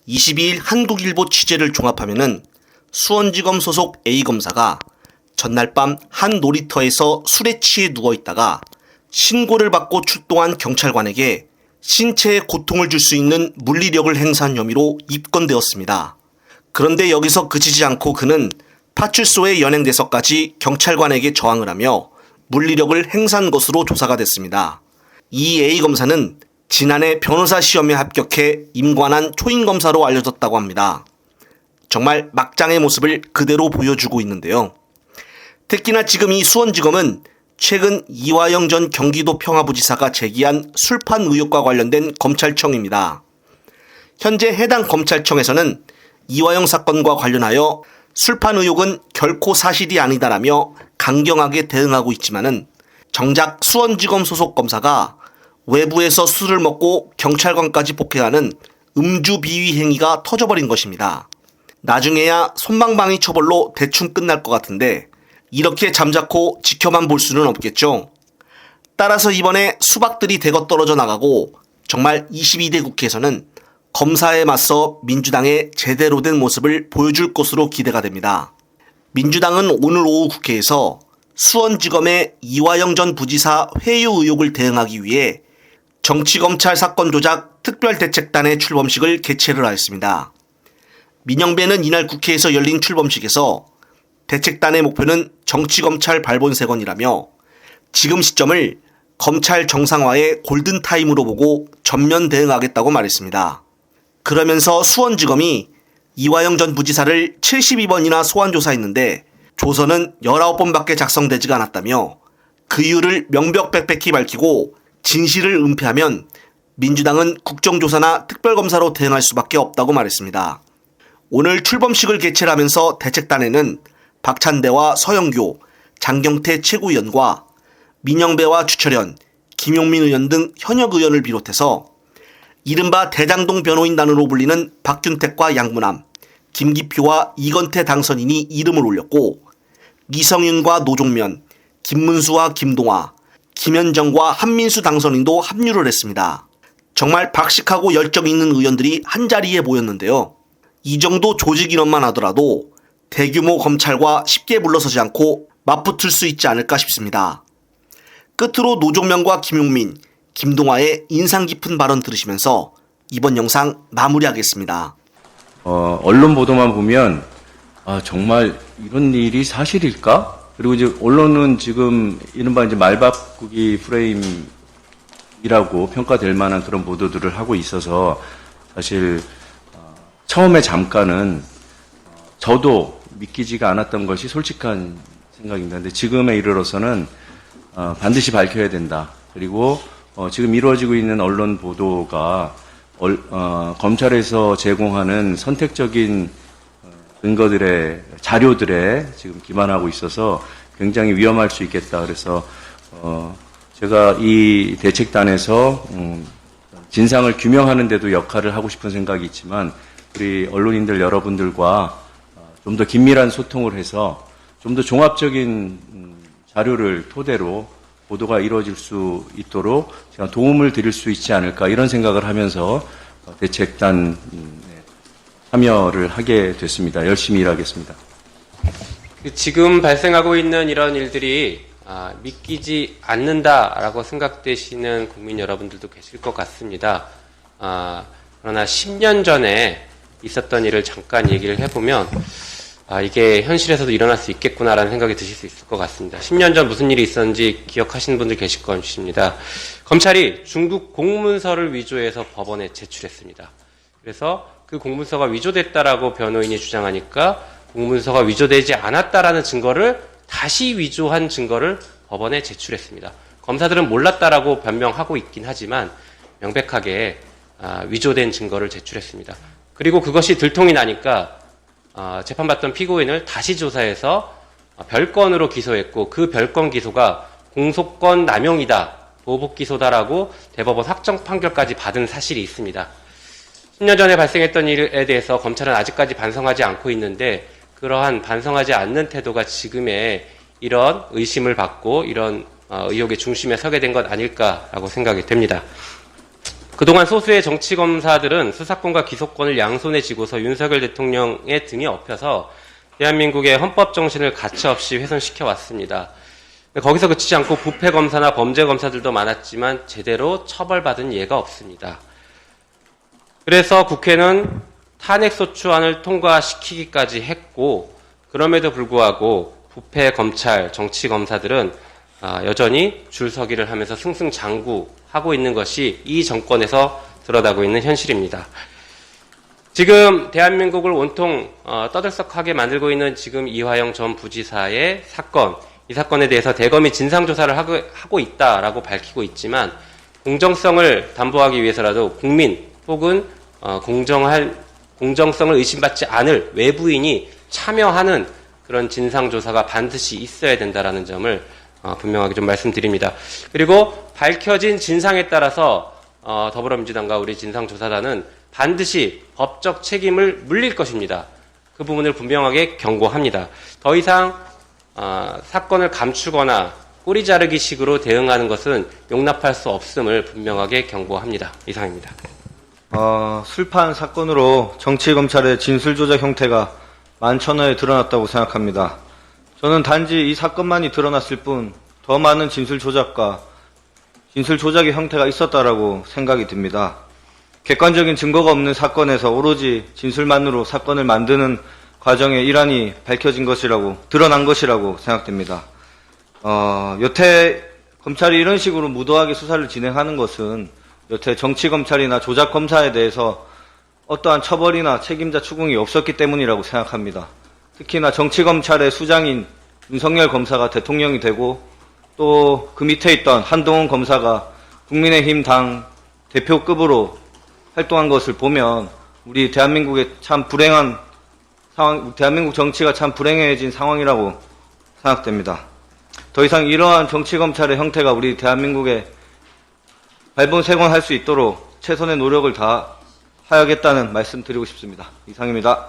22일 한국일보 취재를 종합하면은 수원지검 소속 A검사가 전날 밤 한 놀이터에서 술에 취해 누워있다가 신고를 받고 출동한 경찰관에게 신체에 고통을 줄 수 있는 물리력을 행사한 혐의로 입건되었습니다. 그런데 여기서 그치지 않고 그는 파출소에 연행돼서까지 경찰관에게 저항을 하며 물리력을 행사한 것으로 조사가 됐습니다. 이 A검사는 지난해 변호사 시험에 합격해 임관한 초임검사로 알려졌다고 합니다. 정말 막장의 모습을 그대로 보여주고 있는데요. 특히나 지금 이 수원지검은 최근 이화영 전 경기도 평화부지사가 제기한 술판 의혹과 관련된 검찰청입니다. 현재 해당 검찰청에서는 이화영 사건과 관련하여 술판 의혹은 결코 사실이 아니다라며 강경하게 대응하고 있지만은 정작 수원지검 소속 검사가 외부에서 술을 먹고 경찰관까지 폭행하는 음주 비위 행위가 터져버린 것입니다. 나중에야 솜방망이 처벌로 대충 끝날 것 같은데 이렇게 잠자코 지켜만 볼 수는 없겠죠. 따라서 이번에 수박들이 대거 떨어져 나가고 정말 22대 국회에서는 검사에 맞서 민주당의 제대로 된 모습을 보여줄 것으로 기대가 됩니다. 민주당은 오늘 오후 국회에서 수원지검의 이화영 전 부지사 회유 의혹을 대응하기 위해 정치검찰 사건 조작 특별대책단의 출범식을 개최를 하였습니다. 민영배는 이날 국회에서 열린 출범식에서 대책단의 목표는 정치검찰 발본색원이라며 지금 시점을 검찰 정상화의 골든타임으로 보고 전면 대응하겠다고 말했습니다. 그러면서 수원지검이 이화영 전 부지사를 72번이나 소환조사했는데 조서는 19번밖에 작성되지가 않았다며 그 이유를 명백백백히 밝히고 진실을 은폐하면 민주당은 국정조사나 특별검사로 대응할 수밖에 없다고 말했습니다. 오늘 출범식을 개최하면서 대책단에는 박찬대와 서영교, 장경태 최고위원과 민영배와 주철현, 김용민 의원 등 현역 의원을 비롯해서 이른바 대장동 변호인단으로 불리는 박균택과 양문함, 김기표와 이건태 당선인이 이름을 올렸고 이성윤과 노종면, 김문수와 김동화, 김현정과 한민수 당선인도 합류를 했습니다. 정말 박식하고 열정 있는 의원들이 한자리에 모였는데요. 이 정도 조직 인원만 하더라도 대규모 검찰과 쉽게 물러서지 않고 맞붙을 수 있지 않을까 싶습니다. 끝으로 노종면과 김용민, 김동화의 인상 깊은 발언 들으시면서 이번 영상 마무리하겠습니다. 언론 보도만 보면 정말 이런 일이 사실일까? 그리고 이제 언론은 지금 이른바 이제 말바꾸기 프레임이라고 평가될 만한 그런 보도들을 하고 있어서 사실 처음에 잠깐은 저도 믿기지가 않았던 것이 솔직한 생각입니다. 근데 지금에 이르러서는 반드시 밝혀야 된다. 그리고 지금 이루어지고 있는 언론 보도가 검찰에서 제공하는 선택적인 근거들의 자료들에 지금 기반하고 있어서 굉장히 위험할 수 있겠다. 그래서 제가 이 대책단에서 진상을 규명하는 데도 역할을 하고 싶은 생각이 있지만 우리 언론인들 여러분들과 좀 더 긴밀한 소통을 해서 좀 더 종합적인 자료를 토대로 보도가 이루어질 수 있도록 제가 도움을 드릴 수 있지 않을까 이런 생각을 하면서 대책단 참여를 하게 됐습니다. 열심히 일하겠습니다. 지금 발생하고 있는 이런 일들이 믿기지 않는다라고 생각되시는 국민 여러분들도 계실 것 같습니다. 그러나 10년 전에 있었던 일을 잠깐 얘기를 해보면 이게 현실에서도 일어날 수 있겠구나라는 생각이 드실 수 있을 것 같습니다. 10년 전 무슨 일이 있었는지 기억하시는 분들 계실 것입니다. 검찰이 중국 공문서를 위조해서 법원에 제출했습니다. 그래서 그 공문서가 위조됐다라고 변호인이 주장하니까 공문서가 위조되지 않았다라는 증거를 다시 위조한 증거를 법원에 제출했습니다. 검사들은 몰랐다라고 변명하고 있긴 하지만 명백하게 위조된 증거를 제출했습니다. 그리고 그것이 들통이 나니까 재판받던 피고인을 다시 조사해서 별건으로 기소했고 그 별건 기소가 공소권 남용이다, 보복 기소다라고 대법원 확정 판결까지 받은 사실이 있습니다. 10년 전에 발생했던 일에 대해서 검찰은 아직까지 반성하지 않고 있는데 그러한 반성하지 않는 태도가 지금의 이런 의심을 받고 이런 의혹의 중심에 서게 된 것 아닐까라고 생각이 됩니다. 그동안 소수의 정치검사들은 수사권과 기소권을 양손에 쥐고서 윤석열 대통령의 등에 업혀서 대한민국의 헌법 정신을 가차없이 훼손시켜 왔습니다. 거기서 그치지 않고 부패검사나 범죄검사들도 많았지만 제대로 처벌받은 예가 없습니다. 그래서 국회는 탄핵소추안을 통과시키기까지 했고, 그럼에도 불구하고 부패검찰, 정치검사들은 여전히 줄서기를 하면서 승승장구하고 있는 것이 이 정권에서 드러나고 있는 현실입니다. 지금 대한민국을 온통 떠들썩하게 만들고 있는 지금 이화영 전 부지사의 사건, 이 사건에 대해서 대검이 진상조사를 하고 있다라고 밝히고 있지만 공정성을 담보하기 위해서라도 국민 혹은 공정성을 의심받지 않을 외부인이 참여하는 그런 진상조사가 반드시 있어야 된다라는 점을 분명하게 좀 말씀드립니다. 그리고 밝혀진 진상에 따라서 더불어민주당과 우리 진상조사단은 반드시 법적 책임을 물릴 것입니다. 그 부분을 분명하게 경고합니다. 더 이상 사건을 감추거나 꼬리 자르기 식으로 대응하는 것은 용납할 수 없음을 분명하게 경고합니다. 이상입니다. 술판 사건으로 정치검찰의 진술조작 형태가 만천하에 드러났다고 생각합니다. 저는 단지 이 사건만이 드러났을 뿐 더 많은 진술조작과 진술조작의 형태가 있었다라고 생각이 듭니다. 객관적인 증거가 없는 사건에서 오로지 진술만으로 사건을 만드는 과정의 일환이 드러난 것이라고 생각됩니다. 여태 검찰이 이런 식으로 무도하게 수사를 진행하는 것은 여태 정치검찰이나 조작검사에 대해서 어떠한 처벌이나 책임자 추궁이 없었기 때문이라고 생각합니다. 특히나 정치검찰의 수장인 윤석열 검사가 대통령이 되고 또 그 밑에 있던 한동훈 검사가 국민의힘 당 대표급으로 활동한 것을 보면 우리 대한민국 정치가 참 불행해진 상황이라고 생각됩니다. 더 이상 이러한 정치검찰의 형태가 우리 대한민국에 발본색원할 수 있도록 최선의 노력을 다하야겠다는 말씀 드리고 싶습니다. 이상입니다.